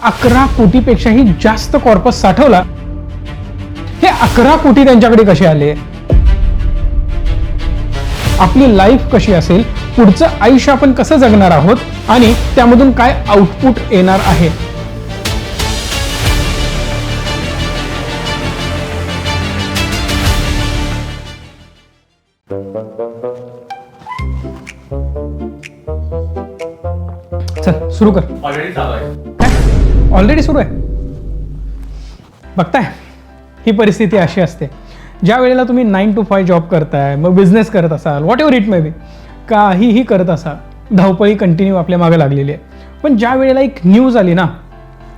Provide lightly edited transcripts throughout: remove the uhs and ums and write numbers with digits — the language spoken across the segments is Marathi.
11 कोटीपेक्षाही जास्त कॉर्पस साठवला. हे 11 कोटी त्यांच्याकडे कसे आले? आपली लाईफ कशी असेल, पुढचं आयुष्य आपण कसं जगणार आहोत आणि त्यामधून काय आउटपुट येणार आहे. चल सुरू कर. ऑलरेडी सुरू आहे. बघताय, ही परिस्थिती अशी असते ज्या वेळेला तुम्ही 9 to 5 जॉब करताय, मग बिझनेस करत असाल, what ever it may be, काहीही करत असाल, धावपळी कंटिन्यू आपल्या मागे लागलेली आहे. पण ज्या वेळेला एक न्यूज आली ना,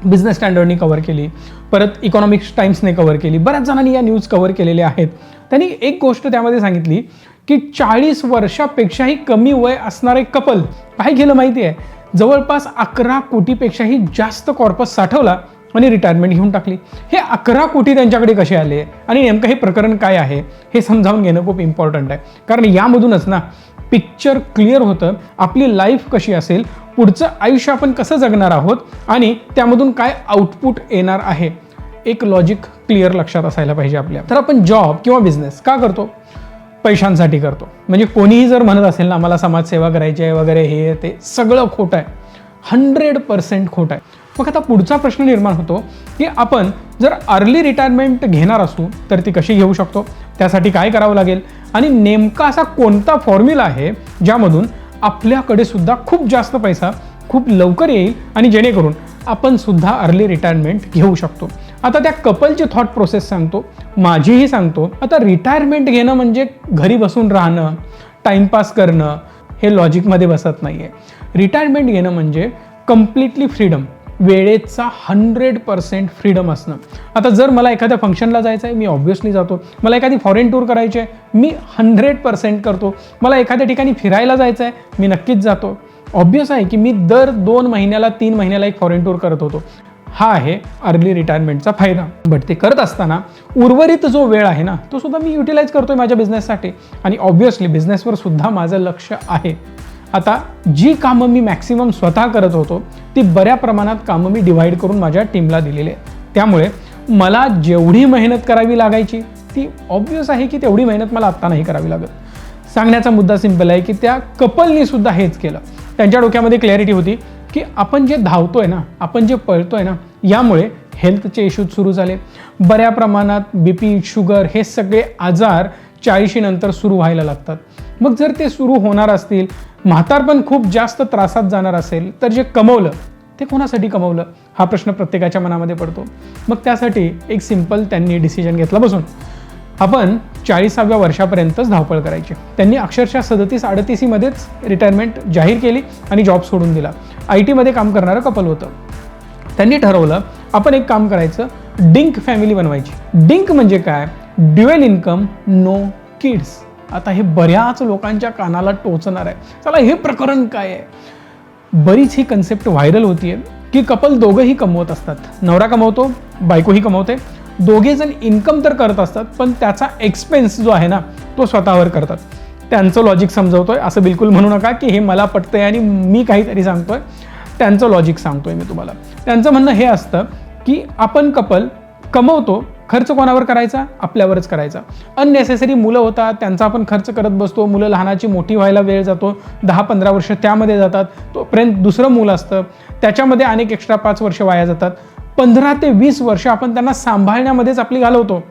बिझनेस स्टँडर्डनी कव्हर केली, परत इकॉनॉमिक्स टाइम्सने कव्हर केली, बऱ्याच जणांनी या न्यूज कव्हर केलेल्या आहेत. त्यांनी एक गोष्ट त्यामध्ये सांगितली की 40 वर्षापेक्षाही कमी वय असणारे कपल काय केलं माहिती आहे, जवळपास 11 कोटीपेक्षाही जास्त कॉर्पस साठवला आणि रिटायरमेंट घेऊन टाकली. हे 11 कोटी त्यांच्याकडे कसे आले आणि नेमकं हे प्रकरण काय आहे हे समजावून घेणं खूप इम्पॉर्टंट आहे. कारण यामधूनच ना पिक्चर क्लिअर होतं, आपली लाईफ कशी असेल, पुढचं आयुष्य आपण कसं जगणार आहोत आणि त्यामधून काय आउटपुट येणार आहे. एक लॉजिक क्लिअर लक्षात असायला पाहिजे आपल्या. तर आपण जॉब किंवा बिझनेस का करतो? पैशांसाठी करतो. म्हणजे कोणीही जर म्हणत असेल ना मला समाजसेवा करायची आहे वगैरे, हे ते सगळं खोटं आहे, 100% खोटं आहे. मग आता पुढचा प्रश्न निर्माण होतो की आपण जर अर्ली रिटायरमेंट घेणार असू तर ती कशी घेऊ शकतो, त्यासाठी काय करावं लागेल आणि नेमका असा कोणता फॉर्म्युला आहे ज्यामधून आपल्याकडे सुद्धा खूप जास्त पैसा खूप लवकर येईल आणि जेणेकरून आपण सुद्धा अर्ली रिटायरमेंट घेऊ शकतो. आता त्या कपलची थॉट प्रोसेस सांगतो, माझीही सांगतो. आता रिटायरमेंट घेणं म्हणजे घरी बसून राहणं, टाइमपास करणं, हे लॉजिकमध्ये बसत नाही आहे. रिटायरमेंट घेणं म्हणजे कम्प्लिटली फ्रीडम, वेळेचा 100% फ्रीडम असणं. आता जर मला एखाद्या फंक्शनला जायचं आहे, मी ऑब्व्हियसली जातो. मला एखादी फॉरेन टूर करायची आहे, मी 100% करतो. मला एखाद्या ठिकाणी फिरायला जायचं आहे, मी नक्कीच जातो. ऑब्व्हियस आहे की मी दर 2 महिन्याला 3 महिन्याला एक फॉरेन टूर करत होतो. हा आहे अर्ली रिटायरमेंटचा फायदा. बट ते करत असताना उर्वरित जो वेळ आहे ना, तो सुद्धा मी युटिलाइज करतोय माझ्या बिझनेससाठी आणि ऑब्व्हियसली बिझनेसवर सुद्धा माझं लक्ष आहे. आता जी कामं मी मॅक्सिमम स्वतः करत होतो ती बऱ्या प्रमाणात कामं मी डिवाईड करून माझ्या टीमला दिलेली आहे. त्यामुळे मला जेवढी मेहनत करावी लागायची ती ऑब्व्हियस आहे की तेवढी मेहनत मला आत्ता नाही करावी लागत. सांगण्याचा मुद्दा सिंपल आहे की त्या कपलनी सुद्धा हेच केलं. त्यांच्या डोक्यामध्ये क्लॅरिटी होती की आपण जे धावतोय ना, आपण जे पळतोय ना, यामुळे हेल्थचे इश्यूज सुरू झाले. बऱ्या प्रमाणात BP, शुगर हे सगळे आजार 40 नंतर सुरू व्हायला लागतात. मग जर ते सुरू होणार असतील, म्हातारपण खूप जास्त त्रासात जाणार असेल, तर जे कमवलं ते कोणासाठी कमवलं हा प्रश्न प्रत्येकाच्या मनामध्ये पडतो. मग त्यासाठी एक सिंपल त्यांनी डिसिजन घेतला बसून, आपण 40व्या वर्षापर्यंतच धावपळ करायची. त्यांनी अक्षरशः 37-38 मध्येच रिटायरमेंट जाहीर केली आणि जॉब सोडून दिला. IT मध्ये काम करणारं कपल होतं. त्यांनी ठरवलं आपण एक काम करायचं, डिंक फॅमिली बनवायची. डिंक म्हणजे काय? Dual income, no kids. आता हे बऱ्याच लोकांच्या कानाला टोचणार आहे. चला हे प्रकरण काय आहे? बरीच ही कन्सेप्ट व्हायरल होतीये की कपल दोघंही कमवत असतात, नवरा कमवतो, बायकोही कमवते, दोघे जण इन्कम तर करत असतात पण त्याचा एक्सपेन्स जो आहे ना तो स्वतःवर करतात. त्यांचं लॉजिक समजवतोय, असं बिलकुल म्हणू नका की हे मला पटतंय आणि मी काहीतरी सांगतोय. त्यांचं लॉजिक सांगतोय मी तुम्हाला. त्यांचं म्हणणं हे असतं की आपण कपल कमवतो, खर्च कोणावर करायचा? आपल्यावरच करायचा. अननेसेसरी मुलं होतात, त्यांचा आपण खर्च करत बसतो. मुलं लहानाची मोठी व्हायला वेळ जातो, 10-15 वर्ष त्यामध्ये जातात. तोपर्यंत दुसरं मूल असतं, त्याच्यामध्ये अनेक एक्स्ट्रा 5 वर्ष वाया जातात. 15 ते 20 वर्ष आपण त्यांना सांभाळण्यामध्येच आपली घालवतो.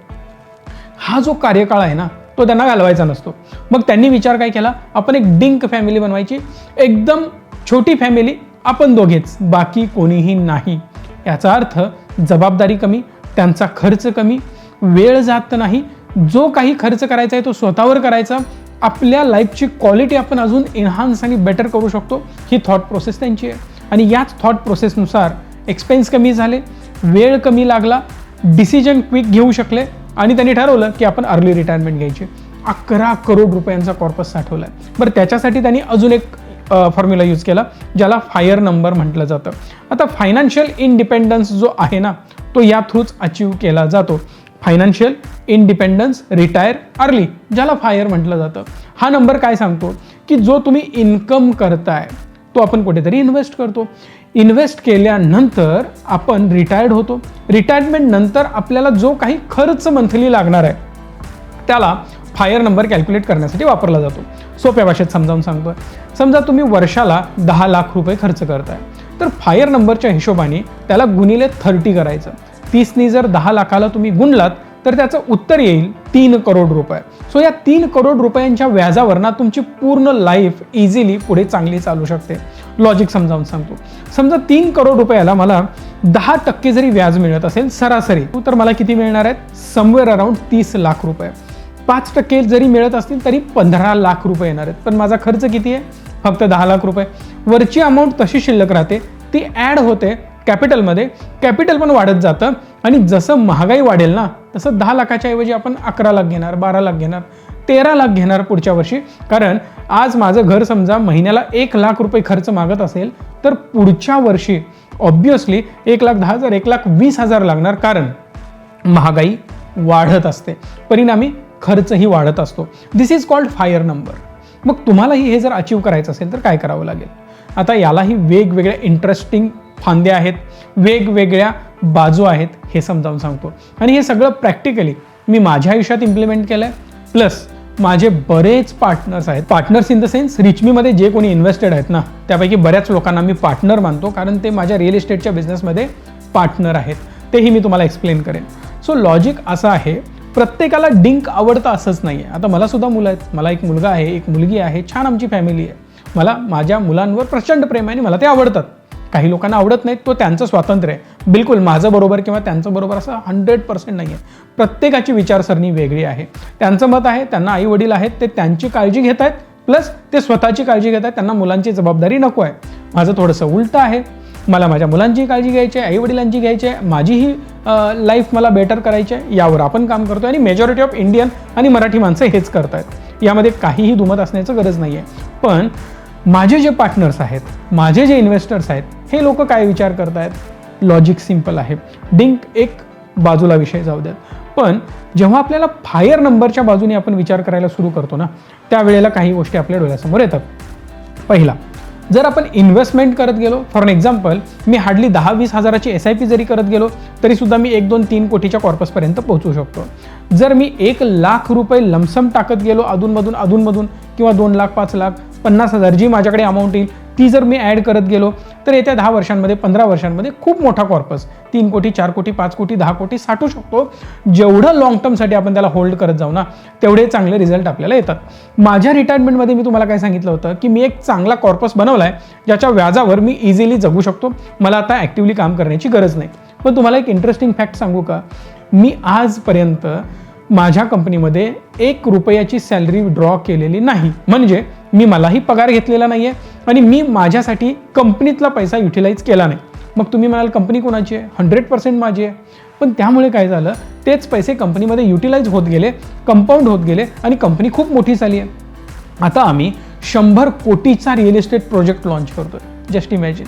हा जो कार्यकाळ आहे ना तो त्यांना घालवायचा नसतो. मग त्यांनी विचार काय केला, आपण एक डिंक फॅमिली बनवायची. एकदम छोटी फॅमिली, आपण दोघेच, बाकी कोणीही नाही. याचा अर्थ जबाबदारी कमी, त्यांचा खर्च कमी, वेळ जात नाही. जो काही खर्च करायचा आहे तो स्वतःवर करायचा. आपल्या लाईफची क्वालिटी आपण अजून एन्हान्स आणि बेटर करू शकतो. ही थॉट प्रोसेस त्यांची आहे आणि याच थॉट प्रोसेसनुसार एक्सपेन्स कमी झाले, वेळ कमी लागला, डिसिजन क्विक घेऊ शकले आणि त्यांनी ठरवलं की आपण अर्ली रिटायरमेंट घ्यायची. 11 करोड रुपयांचा कॉर्पस साठवला आहे. बरं, त्याच्यासाठी त्यांनी अजून एक फॉर्म्युला यूज केला ज्याला फायर नंबर म्हटलं जातं. आता फायनान्शियल इंडिपेंडन्स जो आहे ना तो या थ्रूच अचीव केला जातो. फायनान्शियल इंडिपेंडन्स, रिटायर अर्ली, ज्याला फायर म्हटलं जातं. हा नंबर काय सांगतो की जो तुम्ही इन्कम करताय तो आपण कुठेतरी इन्व्हेस्ट करतो. इन्व्हेस्ट केल्यानंतर आपण रिटायर्ड होतो. रिटायरमेंट नंतर आपल्याला जो काही खर्च मंथली लागणार आहे त्याला फायर नंबर कॅल्क्युलेट करण्यासाठी वापरला जातो. सोप्या भाषेत समजावून सांगतो. समजा तुम्ही वर्षाला 10 लाख रुपये खर्च करताय, तर फायर नंबरच्या हिशोबाने त्याला गुणिले 30 करायचं. 30नी जर 10 लाखाला तुम्ही गुणलात तर त्याचं उत्तर येईल 3 करोड रुपये. सो या 3 करोड रुपयांच्या व्याजावर ना तुमची पूर्ण लाईफ इझिली पुढे चांगली चालू शकते. लॉजिक समजावून सांगतो. समजा 3 करोड रुपयाला मला 10% जरी व्याज मिळत असेल सरासरी, तर मला किती मिळणार आहेत? समवेअर अराउंड 30 लाख रुपये. 5% जरी मिळत असतील तरी 15 लाख रुपये येणार आहेत. पण माझा खर्च किती आहे? फक्त 10 लाख रुपये. वरची अमाऊंट तशी शिल्लक राहते, ती ॲड होते कॅपिटलमध्ये. कॅपिटल पण वाढत जातं आणि जसं महागाई वाढेल ना तसं 10 लाखाच्या ऐवजी आपण 11 लाख घेणार, 12 लाख घेणार, 13 लाख घेणार पुढच्या वर्षी. कारण आज माझं घर समजा महिन्याला 1 लाख रुपये खर्च मागत असेल तर पुढच्या वर्षी ऑब्विसली 1,10,000, 1,20,000 लागणार. कारण महागाई वाढत असते, परिणामी खर्चही वाढत असतो. दिस इज कॉल्ड फायर नंबर. मग तुम्हालाही हे जर अचीव करायचं असेल तर काय करावं लागेल? आता यालाही वेगवेगळ्या इंटरेस्टिंग फांद्या आहेत, वेगवेगळ्या बाजू आहेत, हे समजावून सांगतो. आणि हे सगळं प्रॅक्टिकली मी माझ्या आयुष्यात इम्प्लिमेंट केलं आहे. प्लस माझे बरेच पार्टनर्स आहेत. पार्टनर्स इन द सेन्स रिचमीमध्ये जे कोणी इन्व्हेस्टेड आहेत ना त्यापैकी बऱ्याच लोकांना मी पार्टनर मानतो, कारण ते माझ्या रिअल इस्टेटच्या बिझनेसमध्ये पार्टनर आहेत. तेही मी तुम्हाला एक्सप्लेन करेन. सो लॉजिक असं आहे, प्रत्येकाला डिंक आवडतं असंच नाही आहे. आता मला सुद्धा मुलं आहेत. मला एक मुलगा आहे, एक मुलगी आहे, छान आमची फॅमिली आहे. मला माझ्या मुलांवर प्रचंड प्रेम आहे आणि मला ते आवडतात. काही लोकांना आवडत नाहीत, तो त्यांचं स्वातंत्र्य आहे. बिलकुल माझं बरोबर किंवा त्यांचं बरोबर असं 100% नाही आहे. प्रत्येकाची विचारसरणी वेगळी आहे. त्यांचं मत आहे, त्यांना आई वडील आहेत, ते त्यांची काळजी घेत आहेत, प्लस ते स्वतःची काळजी घेत आहेत, त्यांना मुलांची जबाबदारी नको आहे. माझं थोडंसं उलटं आहे. मला माझ्या मुलांची काळजी घ्यायची आहे, आई वडिलांची घ्यायची आहे, माझीही लाईफ मला बेटर करायची आहे. यावर आपण काम करतो आणि मेजॉरिटी ऑफ इंडियन आणि मराठी माणसं हेच करतायत. यामध्ये काहीही दुमत असण्याचं गरज नाही आहे. पण माझे जे पार्टनर्स आहेत, माझे जे इन्व्हेस्टर्स आहेत, हे लोक काय विचार करतायत? लॉजिक सिंपल आहे. डिंक एक बाजूला विषय जाऊ द्यात. पण जेव्हा आपल्याला फायर नंबरच्या बाजूने आपण विचार करायला सुरू करतो ना त्यावेळेला काही गोष्टी आपल्या डोळ्यासमोर येतात. पहिला, जर आपण इन्व्हेस्टमेंट करत गेलो, for an example me hardly 10-20 हजाराची SIP जरी करत गेलो तरीसुद्धा मी 1-2-3 कोटीच्या कॉर्पसपर्यंत पोहोचू शकतो. जर मी 1 लाख रुपये लमसम टाकत गेलो अधूनमधून किंवा 2 लाख, 5 लाख, 50,000 जी माझ्याकडे अमाऊंट येईल ती जर मी ॲड करत गेलो तर येत्या 10 वर्षांमध्ये, 15 वर्षांमध्ये खूप मोठा कॉर्पस 3 कोटी, 4 कोटी, 5 कोटी, 10 कोटी साठू शकतो. जेवढं लॉंग टर्मसाठी आपण त्याला होल्ड करत जाऊ ना तेवढे चांगले रिझल्ट आपल्याला येतात. माझ्या रिटायरमेंटमध्ये मी तुम्हाला काय सांगितलं होतं की मी एक चांगला कॉर्पस बनवला आहे ज्याच्या व्याजावर मी इझिली जगू शकतो. मला आता ॲक्टिव्हली काम करण्याची गरज नाही. पण तुम्हाला एक इंटरेस्टिंग फॅक्ट सांगू का? मी आजपर्यंत माझ्या कंपनीमध्ये 1 रुपयाची सॅलरी ड्रॉ केलेली नाही. म्हणजे मी मलाही पगार घेतलेला नाही आहे आणि मी माझ्यासाठी कंपनीतला पैसा युटिलाइज केला नाही. मग तुम्ही म्हणाल कंपनी कोणाची आहे? 100% माझी आहे. पण त्यामुळे काय झालं, तेच पैसे कंपनीमध्ये युटिलाइज होत गेले, कंपाऊंड होत गेले आणि कंपनी खूप मोठी झाली आहे. आता आम्ही 100 कोटीचा रिअल इस्टेट प्रोजेक्ट लॉन्च करतोय. Just imagine.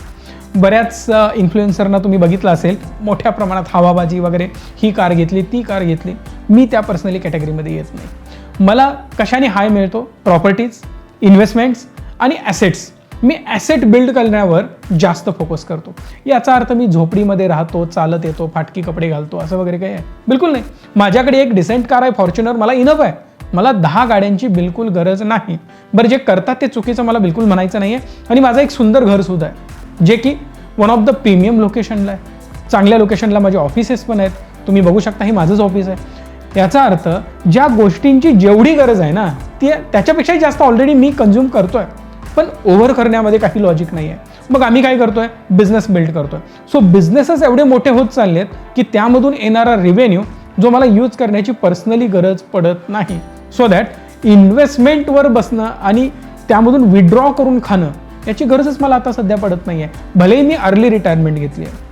बऱ्याच इन्फ्लुएन्सरना तुम्ही बघितलं असेल, मोठ्या प्रमाणात हवाबाजी वगैरे, ही कार घेतली, ती कार घेतली. मी त्या पर्सनली कॅटेगरीमध्ये येत नाही. मला कशाने हाय मिळतो? प्रॉपर्टीज, इन्व्हेस्टमेंट्स आणि ॲसेट्स. मी ॲसेट बिल्ड करण्यावर जास्त फोकस करतो. याचा अर्थ मी झोपडीमध्ये राहतो, चालत येतो, फाटकी कपडे घालतो असं वगैरे काही आहे? बिलकुल नाही. माझ्याकडे एक डिसेंट कार आहे, फॉर्च्युनर, मला इनफ आहे. मला 10 गाड्यांची बिलकुल गरज नाही. बरं, जे करतात ते चुकीचं मला बिलकुल म्हणायचं नाही आहे. आणि माझं एक सुंदर घरसुद्धा आहे जे की वन ऑफ द प्रीमियम लोकेशनला आहे. चांगल्या लोकेशनला माझे ऑफिसेस पण आहेत. तुम्ही बघू शकता, हे माझंच ऑफिस आहे. याचा अर्थ ज्या गोष्टींची जेवढी गरज आहे ना त्याच्यापेक्षाही जास्त ऑलरेडी मी कन्झ्युम करतोय. पण ओव्हर करण्यामध्ये काही लॉजिक नाही आहे. मग आम्ही काय करतोय? बिझनेस बिल्ड करतोय. सो बिझनेसेस एवढे मोठे होत चाललेत की त्यामधून येणारा रेव्हेन्यू जो मला यूज करण्याची पर्सनली गरज पडत नाही. सो दॅट इन्व्हेस्टमेंटवर बसणं आणि त्यामधून विड्रॉ करून खाणं याची गरजच मला आता सध्या पडत नाही आहे. भलेही मी अर्ली रिटायरमेंट घेतली आहे.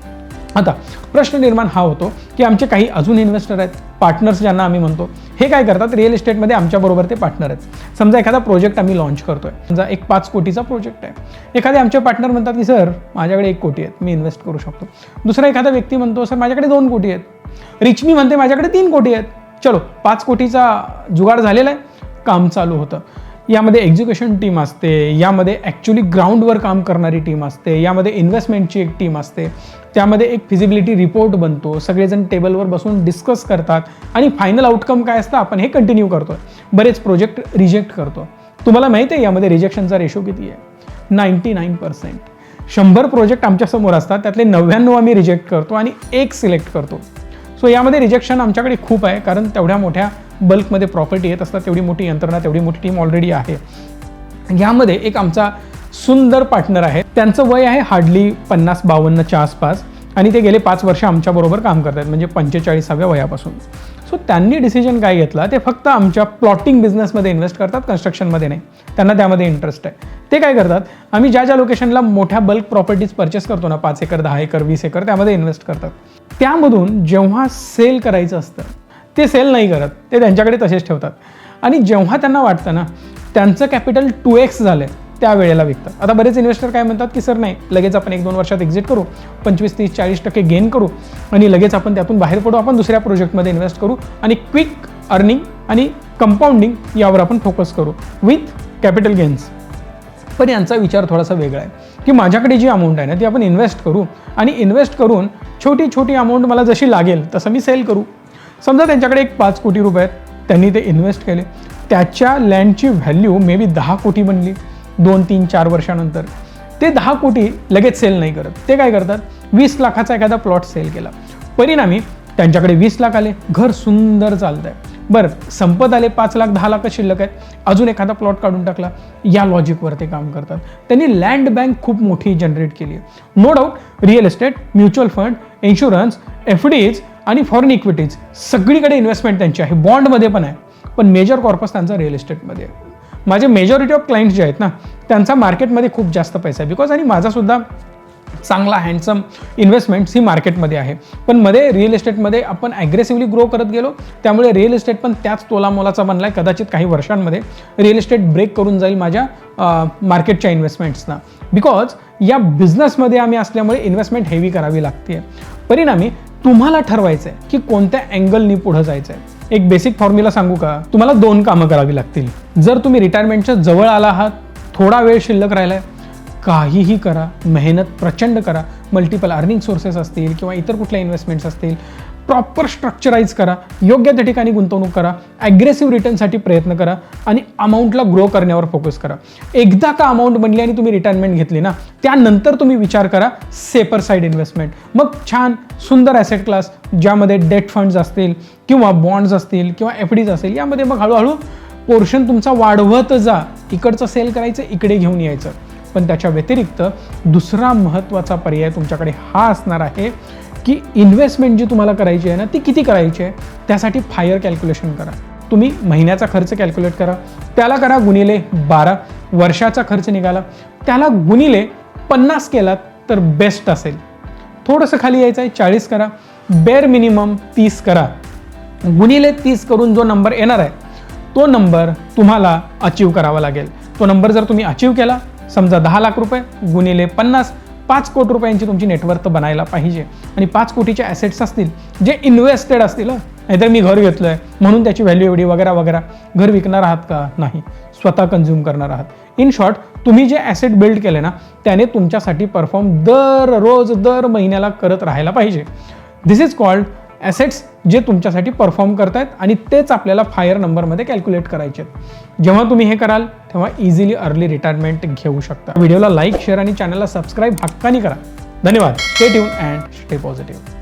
आता प्रश्न निर्माण हा होतो की आमचे काही अजून इन्व्हेस्टर आहेत, पार्टनर्स ज्यांना आम्ही म्हणतो, हे काय करतात? रिअल इस्टेटमध्ये आमच्याबरोबर ते पार्टनर आहेत. समजा एखादा प्रोजेक्ट आम्ही लॉन्च करतोय, समजा एक 5 कोटीचा प्रोजेक्ट आहे. एखादे आमचे पार्टनर म्हणतात की सर माझ्याकडे 1 कोटी आहेत, मी इन्व्हेस्ट करू शकतो. दुसरा एखादा व्यक्ती म्हणतो सर माझ्याकडे 2 कोटी आहेत. रिचमी म्हणते माझ्याकडे 3 कोटी आहेत. चलो 5 कोटीचा जुगाड झालेला आहे, काम चालू होतं. यामध्ये एक्झिक्युशन टीम असते, यामध्ये ॲक्च्युली ग्राउंडवर काम करणारी टीम असते, यामध्ये इन्व्हेस्टमेंटची एक टीम असते, त्यामध्ये एक फिजिबिलिटी रिपोर्ट बनतो, सगळेजण टेबलवर बसून डिस्कस करतात आणि फायनल आउटकम काय असतं आपण हे कंटिन्यू करतो. बरेच प्रोजेक्ट रिजेक्ट करतो. तुम्हाला माहिती आहे यामध्ये रिजेक्शनचा रेशो किती आहे? 99%. 100 प्रोजेक्ट आमच्यासमोर असतात, त्यातले 99 आम्ही रिजेक्ट करतो आणि एक सिलेक्ट करतो. सो यामध्ये रिजेक्शन आमच्याकडे खूप आहे, कारण तेवढ्या मोठ्या बल्कमध्ये प्रॉपर्टी येत असतात, तेवढी मोठी यंत्रणा, तेवढी मोठी टीम ऑलरेडी आहे. यामध्ये एक आमचा सुंदर पार्टनर आहे, त्यांचं वय आहे हार्डली 50-52च्या आसपास आणि ते गेले 5 वर्ष आमच्याबरोबर काम करतात, म्हणजे 45व्या वयापासून. सो त्यांनी डिसिजन काय घेतला, ते फक्त आमच्या प्लॉटिंग बिझनेसमध्ये इन्व्हेस्ट करतात, कन्स्ट्रक्शनमध्ये नाही. त्यांना त्यामध्ये इंटरेस्ट आहे. ते काय करतात, आम्ही ज्या लोकेशनला मोठ्या बल्क प्रॉपर्टीज परचेस करतो ना, 5 एकर, 10 एकर, 20 एकर, त्यामध्ये इन्व्हेस्ट करतात. त्यामधून जेव्हा सेल करायचं असतं ते सेल नाही करत, ते त्यांच्याकडे तसेच ठेवतात आणि जेव्हा त्यांना वाटतं ना त्यांचं कॅपिटल 2x झालं आहे त्यावेळेला विकतात. आता बरेच इन्व्हेस्टर काय म्हणतात की सर नाही, लगेच आपण 1-2 वर्षात एक्झिट करू, 25-30-40% गेन करू आणि लगेच आपण त्यातून बाहेर पडू, आपण दुसऱ्या प्रोजेक्टमध्ये इन्व्हेस्ट करू आणि क्विक अर्निंग आणि कंपाऊंडिंग यावर आपण फोकस करू विथ कॅपिटल गेन्स. पण यांचा विचार थोडासा वेगळा आहे की माझ्याकडे जी अमाऊंट आहे ना ती आपण इन्व्हेस्ट करू आणि इन्व्हेस्ट करून छोटी छोटी अमाऊंट मला जशी लागेल तसं मी सेल करू. समजा त्यांच्याकडे एक 5 कोटी रुपये आहेत, त्यांनी ते इन्व्हेस्ट केले, त्याच्या लँडची व्हॅल्यू मे बी 10 कोटी बनली 2-3-4 वर्षानंतर. ते 10 कोटी लगेच सेल नाही करत. ते काय करतात, 20 लाखाचा एखादा प्लॉट सेल केला, परिणामी त्यांच्याकडे 20 लाख आले, घर सुंदर चालत आहे. बरं, संपत आले 5 लाख 10 लाख शिल्लक आहेत, अजून एखादा प्लॉट काढून टाकला. या लॉजिकवर ते काम करतात. त्यांनी लँड बँक खूप मोठी जनरेट केली आहे. No doubt real estate, mutual fund, insurance, FDs आणि फॉरेन इक्विटीज सगळीकडे इन्व्हेस्टमेंट त्यांची आहे, बॉन्डमध्ये पण आहे, पण मेजर कॉर्पस त्यांचा रिअल इस्टेटमध्ये आहे. माझे मेजॉरिटी ऑफ क्लायंट्स जे आहेत ना त्यांचा मार्केटमध्ये खूप जास्त पैसा आहे बिकॉज, आणि माझासुद्धा चांगला हँडसम इन्व्हेस्टमेंट्स ही मार्केटमध्ये आहे. पण मध्ये रिअल इस्टेटमध्ये आपण ॲग्रेसिव्हली ग्रो करत गेलो, त्यामुळे रिअल इस्टेट पण त्याच तोलामोलाचा बनला आहे. कदाचित काही वर्षांमध्ये रिअल इस्टेट ब्रेक करून जाईल माझ्या मार्केटच्या इन्व्हेस्टमेंट्सना, बिकॉज या बिझनेसमध्ये आम्ही असल्यामुळे इन्व्हेस्टमेंट हेवी करावी लागते. परिणामी तुम्हाला ठरवायचं आहे की कोणत्या अँगलनी पुढं जायचं आहे. एक बेसिक फॉर्म्युला सांगू का, तुम्हाला 2 कामं करावी लागतील. जर तुम्ही रिटायरमेंटच्या जवळ आला आहात, थोडा वेळ शिल्लक राहिला आहे, काहीही करा, मेहनत प्रचंड करा. मल्टिपल अर्निंग सोर्सेस असतील किंवा इतर कुठल्या इन्व्हेस्टमेंट्स असतील, प्रॉपर स्ट्रक्चराईज करा, योग्य त्या ठिकाणी गुंतवणूक करा, ॲग्रेसिव्ह रिटर्नसाठी प्रयत्न करा आणि अमाऊंटला ग्रो करण्यावर फोकस करा. एकदा का अमाऊंट बनली आणि तुम्ही रिटायरमेंट घेतली ना, त्यानंतर तुम्ही विचार करा सेपर साईड इन्व्हेस्टमेंट. मग छान सुंदर ॲसेट क्लास ज्यामध्ये डेट फंड्स असतील किंवा बॉन्ड्स असतील किंवा FDs असेल, यामध्ये मग हळूहळू पोर्शन तुमचा वाढवत जा. इकडचं सेल करायचं, इकडे घेऊन यायचं. पण त्याच्या व्यतिरिक्त दुसरा महत्त्वाचा पर्याय तुमच्याकडे हा असणार आहे की इन्व्हेस्टमेंट जी तुम्हाला करायची आहे ना ती किती करायची आहे, त्यासाठी फायर कॅल्क्युलेशन करा. तुम्ही महिन्याचा खर्च कॅल्क्युलेट करा, त्याला करा गुणिले 12, वर्षाचा खर्च निघाला त्याला गुणिले 50 केलात तर बेस्ट असेल. थोडंसं खाली यायचं आहे, 40 करा, बेअर मिनिमम 30 करा. गुणिले 30 करून जो नंबर येणार आहे तो नंबर तुम्हाला अचीव करावा लागेल. तो नंबर जर तुम्ही अचीव केला, समजा 10 लाख रुपये गुणिले 50, 5 कोटी रुपयांची तुमची नेटवर्थ बनायला पाहिजे. आणि 5 कोटीचे ॲसेट्स असतील जे इन्व्हेस्टेड असतील. नाहीतर मी घर घेतलं आहे म्हणून त्याची व्हॅल्यू एवढी वगैरे वगैरे. घर विकणार आहात का? नाही, स्वतः कन्झ्युम करणार आहात. इन शॉर्ट, तुम्ही जे ॲसेट बिल्ड केले ना त्याने तुमच्यासाठी परफॉर्म दररोज दर महिन्याला करत राहायला पाहिजे. दिस इज कॉल्ड ॲसेट्स जे तुमच्यासाठी परफॉर्म करतायत आणि तेच आपल्याला फायर नंबरमध्ये कॅल्क्युलेट करायचे आहेत. जेव्हा तुम्ही हे कराल तेव्हा इझिली अर्ली रिटायरमेंट घेऊ शकता. व्हिडिओला लाईक, शेअर आणि चॅनलला सबस्क्राईब हक्कानी करा. धन्यवाद. Stay tune and stay positive.